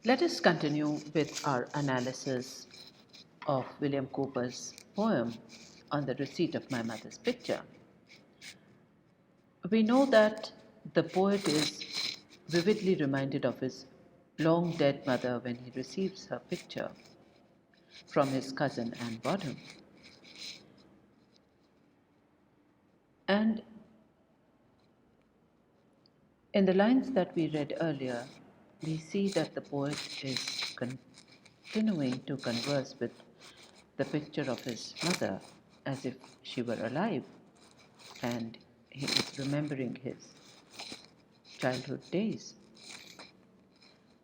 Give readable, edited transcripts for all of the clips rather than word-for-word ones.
Let us continue with our analysis of William Cowper's poem on the receipt of my mother's picture. We know that the poet is vividly reminded of his long dead mother when he receives her picture from his cousin Anne Bodham. And in the lines that we read earlier, we see that the poet is continuing to converse with the picture of his mother as if she were alive, and he is remembering his childhood days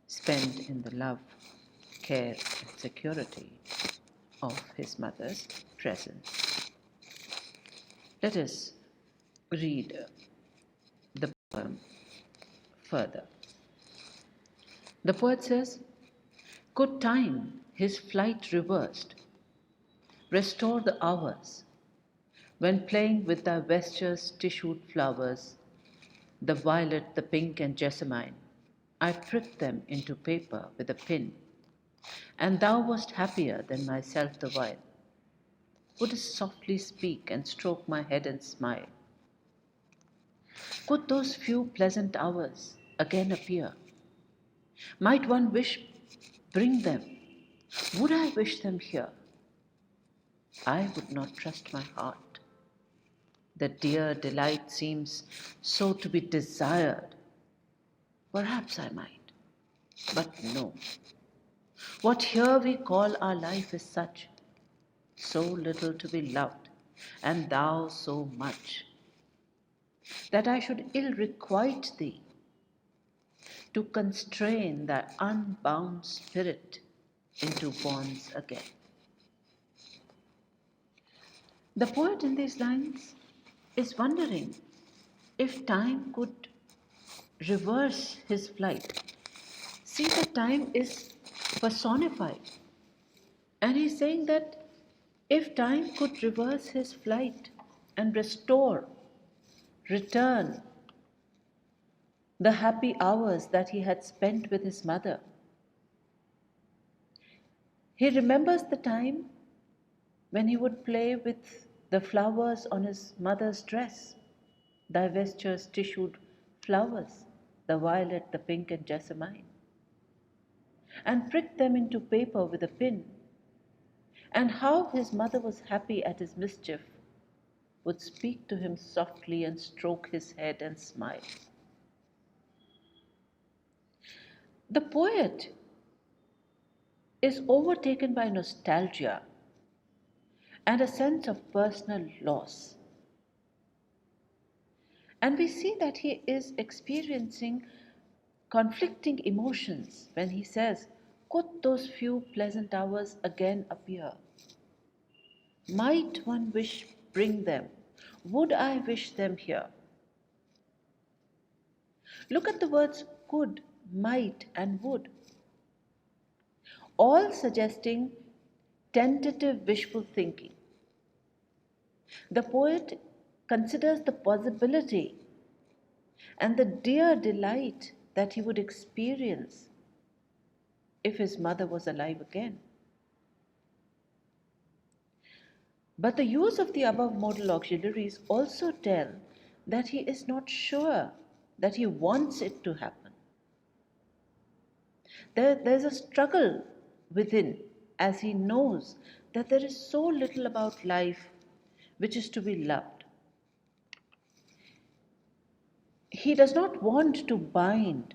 spent in the love, care, and security of his mother's presence. Let us read the poem further. The poet says, "Could time his flight reversed restore the hours when playing with thy vesture's tissued flowers, the violet, the pink, and jessamine, I pricked them into paper with a pin, and thou wast happier than myself the while, wouldst softly speak and stroke my head and smile. Could those few pleasant hours again appear? Might one wish bring them? Would I wish them here? I would not trust my heart. The dear delight seems so to be desired. Perhaps I might, but no. What here we call our life is such, so little to be loved, and thou so much, that I should ill requite thee to constrain thy unbound spirit into bonds again." The poet in these lines is wondering if time could reverse his flight. See, the time is personified. And he's saying that if time could reverse his flight and restore, return the happy hours that he had spent with his mother, he remembers the time when he would play with the flowers on his mother's dress, thy vesture's tissued flowers, the violet, the pink, and jessamine, and prick them into paper with a pin, and how his mother was happy at his mischief, would speak to him softly and stroke his head and smile. The poet is overtaken by nostalgia and a sense of personal loss. And we see that he is experiencing conflicting emotions when he says, "Could those few pleasant hours again appear? Might one wish bring them? Would I wish them here?" Look at the words could, might, and would, all suggesting tentative wishful thinking. The poet considers the possibility and the dear delight that he would experience if his mother was alive again. But the use of the above modal auxiliaries also tell that he is not sure that he wants it to happen. There's a struggle within as he knows that there is so little about life which is to be loved. He does not want to bind,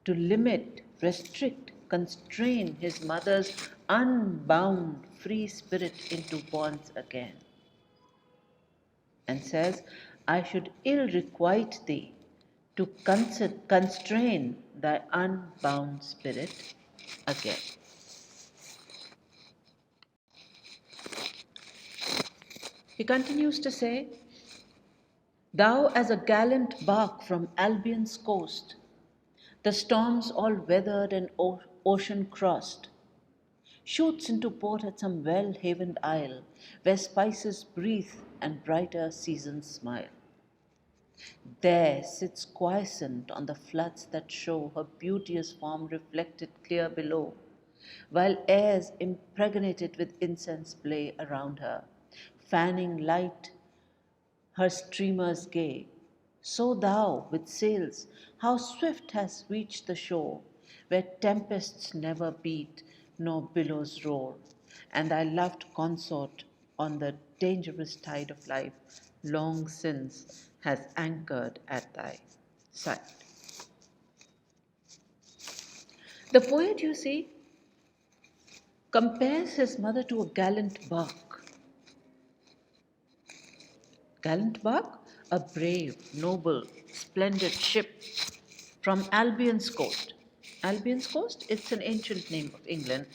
to limit, restrict, constrain his mother's unbound free spirit into bonds again, and says, "I should ill requite thee to constrain thy unbound spirit again." He continues to say, "Thou as a gallant bark from Albion's coast, the storms all weathered and ocean crossed, shoots into port at some well-havened isle, where spices breathe and brighter seasons smile. There sits quiescent on the floods that show her beauteous form reflected clear below, while airs impregnated with incense play around her, fanning light her streamers gay. So thou, with sails, how swift hast reached the shore, where tempests never beat, nor billows roar, and thy loved consort on the dangerous tide of life long since has anchored at thy side. The poet, you see, compares his mother to a gallant bark. Gallant bark, a brave, noble, splendid ship from Albion's coast. Albion's coast, it's an ancient name of England.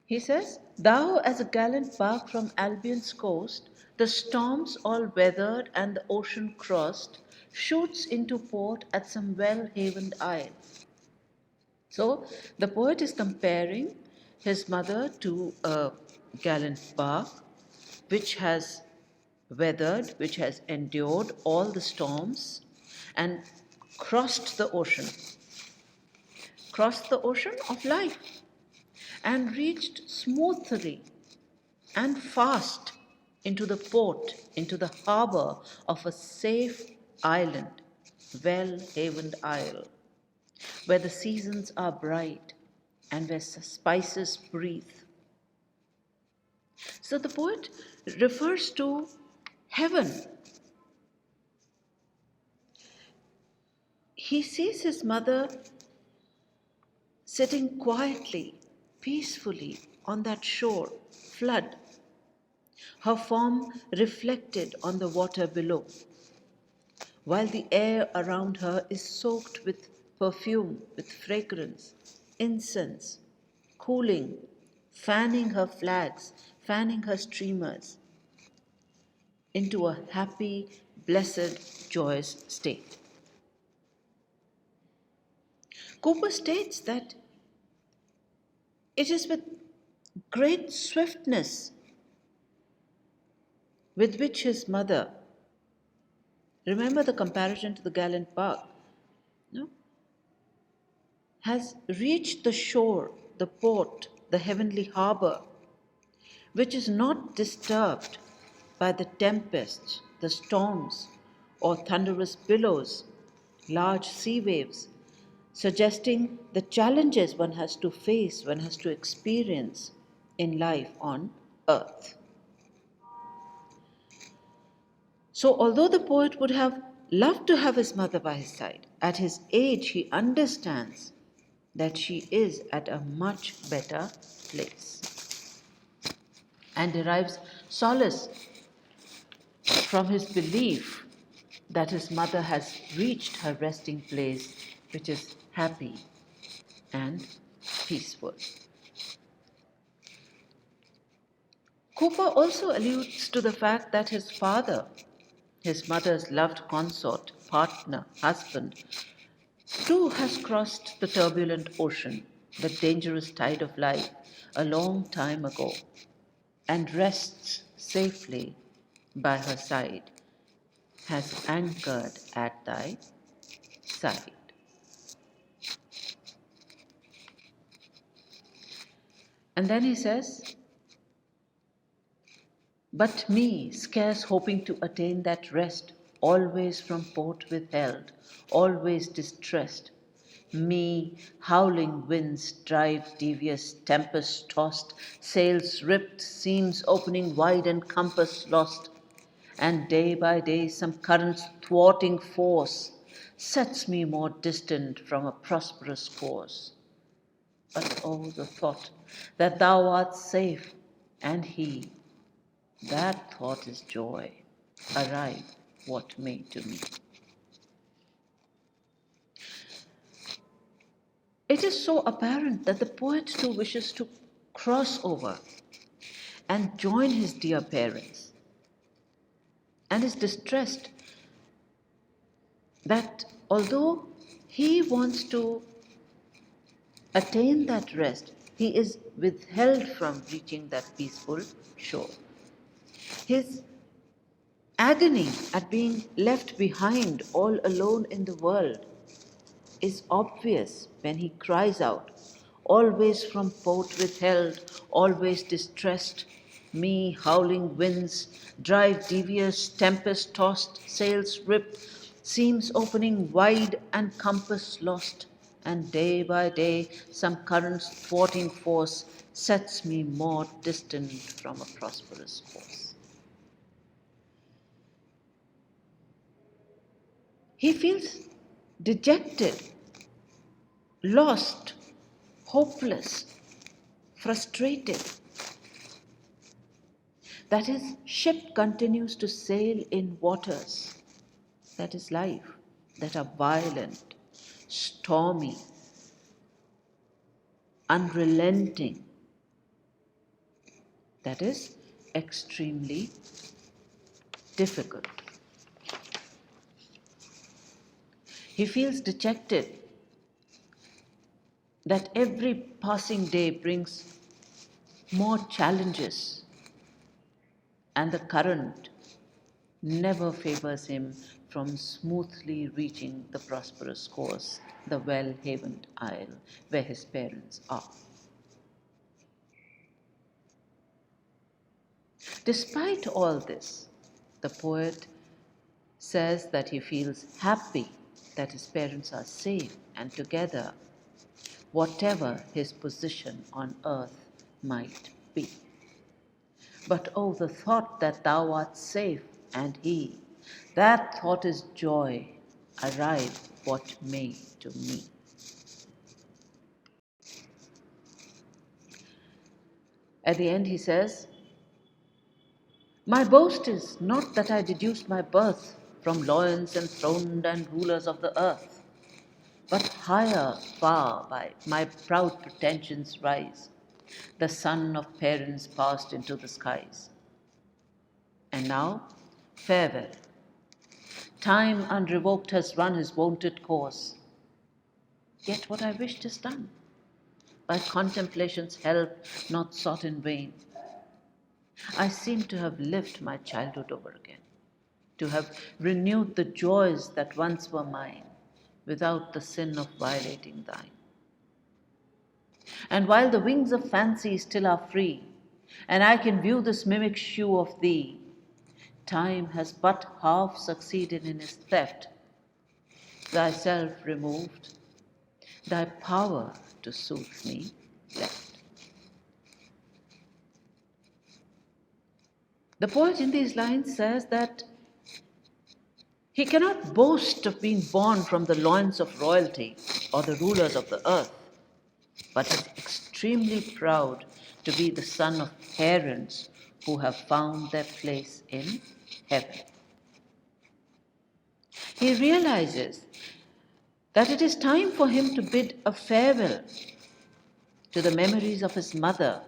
He says, thou as a gallant bark from Albion's coast, the storms all weathered and the ocean crossed, shoots into port at some well-havened isle. So the poet is comparing his mother to a gallant bark which has weathered, which has endured all the storms and crossed the ocean of life and reached smoothly and fast into the port, into the harbor of a safe island, well-havened isle, where the seasons are bright and where spices breathe. So the poet refers to heaven. He sees his mother sitting quietly, peacefully on that shore, flood, her form reflected on the water below, while the air around her is soaked with perfume, with fragrance, incense, cooling, fanning her flags, fanning her streamers into a happy, blessed, joyous state. Cowper states that it is with great swiftness with which his mother, remember the comparison to the gallant bark, no? Has reached the shore, the port, the heavenly harbor, which is not disturbed by the tempests, the storms, or thunderous billows, large sea waves, suggesting the challenges one has to face, one has to experience in life on earth. So, although the poet would have loved to have his mother by his side, at his age he understands that she is at a much better place and derives solace from his belief that his mother has reached her resting place, which is happy and peaceful. Cowper also alludes to the fact that his father, his mother's loved consort, partner, husband, too has crossed the turbulent ocean, the dangerous tide of life, a long time ago, and rests safely by her side, has anchored at thy side. And then he says, but me, scarce hoping to attain that rest, always from port withheld, always distressed, me, howling winds drive devious, tempest tossed, sails ripped, seams opening wide and compass lost, and day by day some current's thwarting force sets me more distant from a prosperous course. But oh, the thought that thou art safe, and he, that thought is joy, arrive what may to me. It is so apparent that the poet too wishes to cross over and join his dear parents and is distressed that although he wants to attain that rest, he is withheld from reaching that peaceful shore. His agony at being left behind all alone in the world is obvious when he cries out, always from port withheld, always distressed, me howling winds, drive devious, tempest tossed, sails ripped, seams opening wide and compass lost, and day by day some current's thwarting force sets me more distant from a prosperous course. He feels dejected, lost, hopeless, frustrated, that his ship continues to sail in waters, that is life, that are violent, stormy, unrelenting, that is extremely difficult. He feels dejected that every passing day brings more challenges and the current never favors him from smoothly reaching the prosperous course, the well-havened isle where his parents are. Despite all this, the poet says that he feels happy that his parents are safe and together, whatever his position on earth might be. But oh, the thought that thou art safe and he, that thought is joy, arrive what may to me. At the end he says, my boast is not that I deduced my birth from loins enthroned and rulers of the earth, but higher far by my proud pretensions rise, the son of parents passed into the skies. And now, farewell. Time unrevoked has run his wonted course. Yet what I wished is done, by contemplation's help not sought in vain. I seem to have lived my childhood over again, to have renewed the joys that once were mine, without the sin of violating thine. And while the wings of fancy still are free, and I can view this mimic shoe of thee, time has but half succeeded in his theft, thyself removed, thy power to soothe me left. The poet in these lines says that he cannot boast of being born from the loins of royalty or the rulers of the earth, but is extremely proud to be the son of parents who have found their place in heaven. He realizes that it is time for him to bid a farewell to the memories of his mother,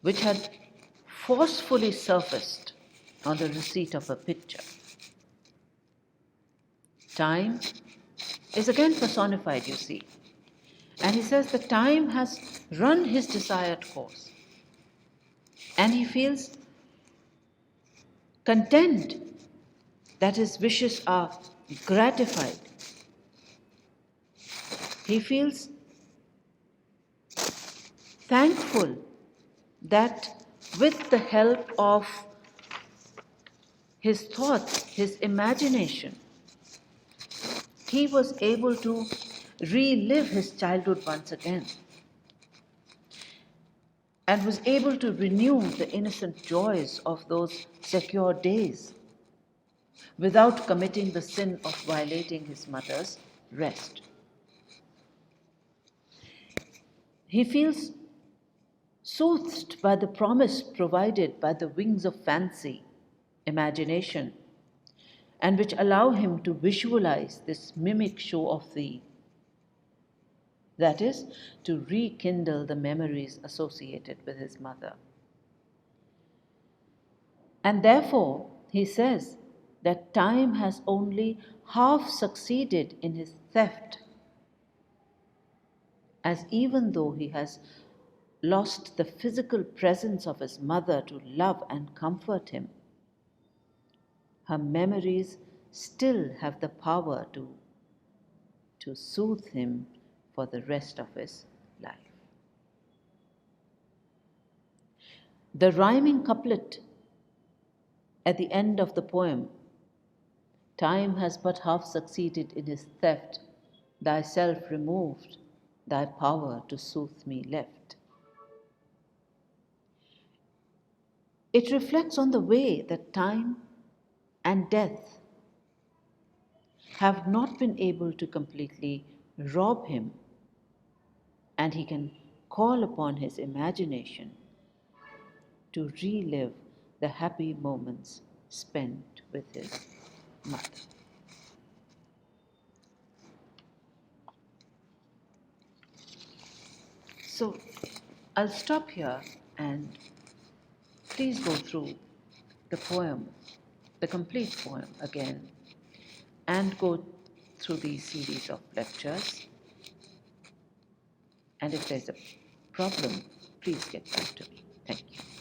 which had forcefully surfaced on the receipt of a picture. Time is again personified, you see. And he says the time has run his desired course. And he feels content that his wishes are gratified. He feels thankful that with the help of his thoughts, his imagination, he was able to relive his childhood once again and was able to renew the innocent joys of those secure days without committing the sin of violating his mother's rest. He feels soothed by the promise provided by the wings of fancy, imagination, and which allow him to visualize this mimic show of thee. That is, to rekindle the memories associated with his mother. And therefore, he says that time has only half succeeded in his theft, as even though he has lost the physical presence of his mother to love and comfort him, her memories still have the power to soothe him for the rest of his life. The rhyming couplet at the end of the poem, time has but half succeeded in his theft, thyself removed, thy power to soothe me left. It reflects on the way that time and death have not been able to completely rob him, and he can call upon his imagination to relive the happy moments spent with his mother. So I'll stop here and please go through the poem, the complete poem again, and go through these series of lectures. And if there's a problem, please get back to me. Thank you.